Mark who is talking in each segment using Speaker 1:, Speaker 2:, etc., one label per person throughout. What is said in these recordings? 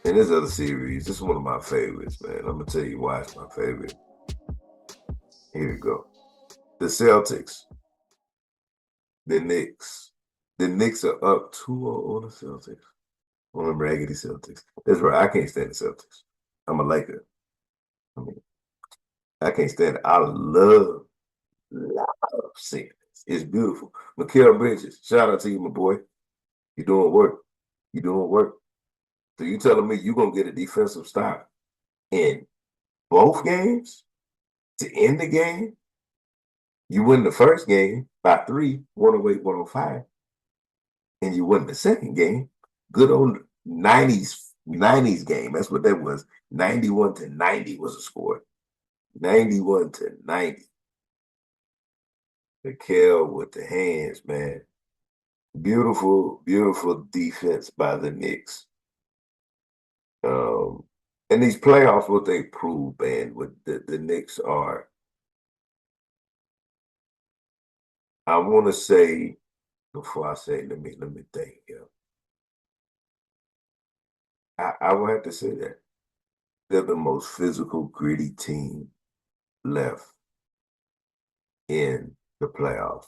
Speaker 1: And this other series, this is one of my favorites, man. I'm gonna tell you why it's my favorite. Here we go. The Celtics, the Knicks. The Knicks are up 2-0 on the Celtics. On the raggedy Celtics. That's right. I can't stand the Celtics. I'm a Laker. I mean, I can't stand it. I love seeing this. It's beautiful. Mikal Bridges, shout out to you, my boy. You're doing work. You're doing work. So you telling me you're gonna get a defensive stop in both games to end the game? You win the first game by 3, 108, 105, and you win the second game. Good old 90s game. That's what that was. 91-90 was the score. 91-90. Mikal with the hands, man. Beautiful, beautiful defense by the Knicks. Um, and these playoffs, what they prove, man, what the Knicks are, I want to say, before I say, let me think. Yeah. I would have to say that they're the most physical, gritty team left in the playoffs.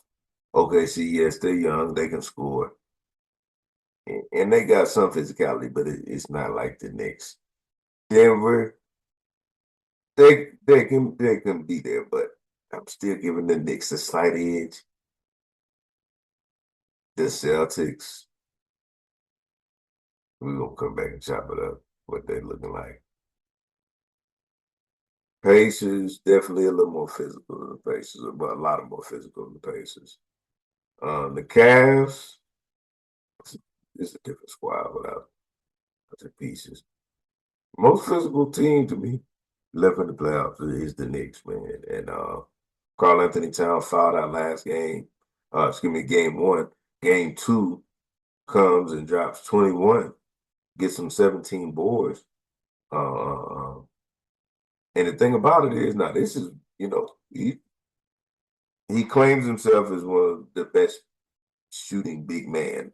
Speaker 1: Okay, see, yes, they're young, they can score, and they got some physicality, but it's not like the Knicks. Denver, they can be there, but I'm still giving the Knicks a slight edge. The Celtics, we're gonna come back and chop it up. What they looking like? Pacers definitely a little more physical than the Pacers, but a lot more physical than the Pacers. The Cavs, it's a different squad without the pieces. Most physical team to me left in the playoffs is the Knicks, man. And Carl Anthony Towns fouled out last game. Excuse me, game one. Game two comes and drops 21, gets some 17 boards. Uh, and the thing about it is, now this is, he claims himself as one of the best shooting big man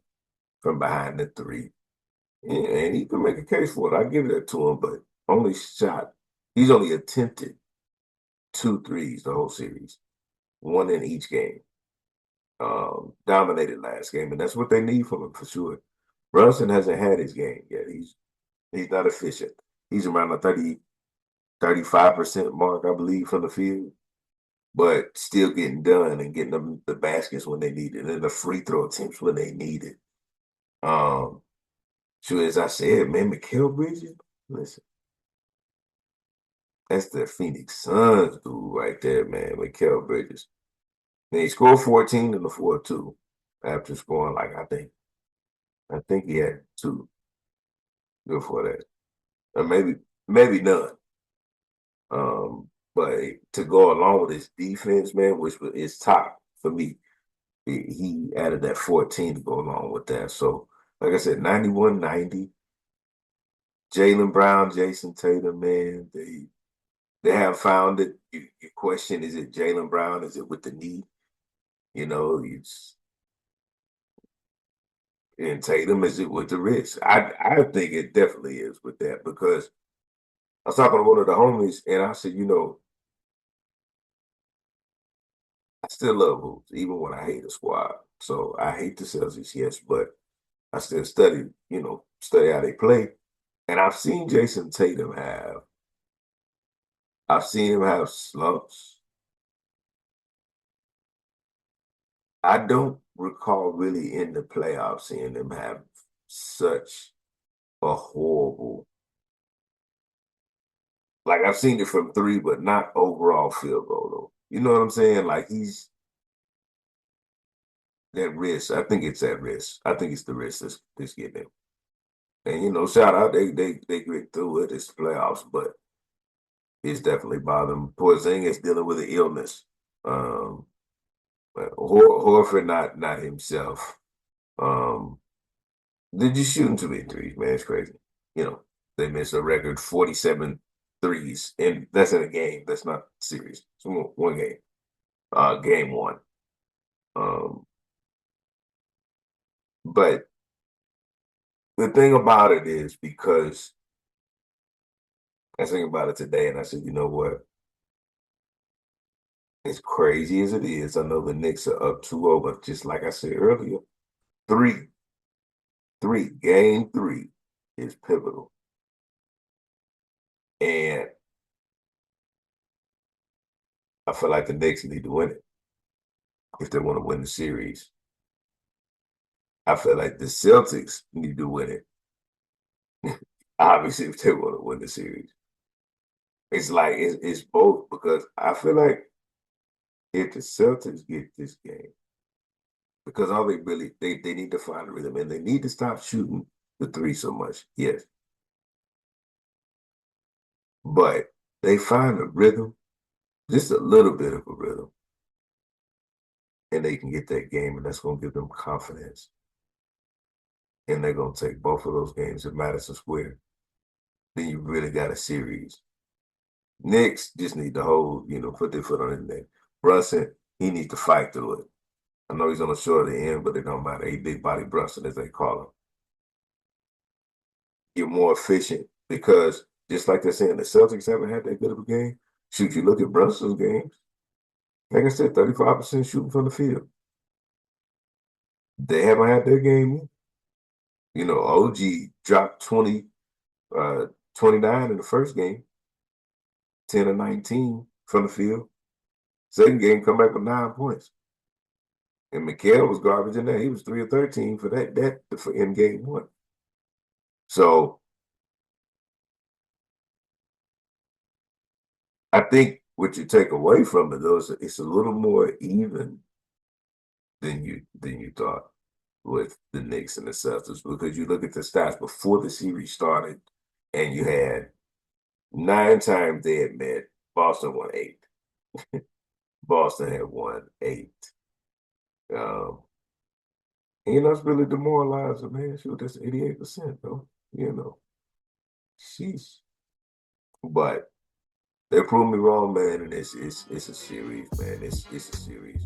Speaker 1: from behind the three. And he can make a case for it. I give that to him, but only shot. He's only attempted 2 threes the whole series, one in each game. Dominated last game, and that's what they need from him for sure. Brunson hasn't had his game yet. He's not efficient. He's around the 35% mark, I believe, from the field, but still getting done and getting them the baskets when they need it and the free throw attempts when they need it. Um, so as I said, man, Mikal Bridges, listen, that's the Phoenix Suns dude right there, man, Mikal Bridges. And he scored 14 in the fourth too, after scoring like I think he had two before that, or maybe none. But to go along with his defense, man, which was his top for me, he added that 14 to go along with that. So, like I said, 91-90. Jaylen Brown, Jason Tatum, man, they have found it. You question, is it Jaylen Brown? Is it with the knee? It's and Tatum, is it with the wrist? I think it definitely is with that because I was talking to one of the homies and I said, I still love hoops, even when I hate a squad. So I hate the Celtics, yes, but I still study how they play. And I've seen him have slumps. I don't recall really in the playoffs seeing him have such a horrible, like I've seen it from three, but not overall field goal though. You know what I'm saying? Like he's that risk. I think it's that risk. I think it's the risk that's getting him. And shout out they grit through it. It's the playoffs, but it's definitely bothering him. Porzingis dealing with an illness. Um, Horford not himself. Um, they're just shooting too many threes, man. It's crazy. They missed a record 47 threes, and that's in a game. That's not series. It's one game. Game one. Um, but the thing about it is because I was thinking about it today, and I said, you know what? As crazy as it is, I know the Knicks are up 2-0, but just like I said earlier, three, game three is pivotal. And I feel like the Knicks need to win it if they want to win the series. I feel like the Celtics need to win it, obviously, if they want to win the series. It's like it's both because I feel like if the Celtics get this game, because all they need to find a rhythm and they need to stop shooting the three so much. Yes. But they find a rhythm, just a little bit of a rhythm, and they can get that game, and that's gonna give them confidence. And they're gonna take both of those games at Madison Square. Then you really got a series. Knicks just need to put their foot on his neck. Brunson, he needs to fight through it. I know he's on the shorter end, but it don't matter. He big body Brunson, as they call him. You're more efficient because just like they're saying, the Celtics haven't had that good of a game. Shoot, you look at Brunson's games, like I said, 35% shooting from the field. They haven't had their game. OG dropped 29 in the first game, 10 or 19 from the field. Second game, come back with 9 points. And Mikal was garbage in there. He was 3 or 13 for that for in game one. So I think what you take away from it though is it's a little more even than you thought with the Knicks and the Celtics, because you look at the stats before the series started and you had 9 times they had met. Boston won 8. Boston had won 8. Um, it's really demoralizing, man. Shoot, that's 88%, though. Sheesh. But they proved me wrong, man, and it's a series, man. It's a series.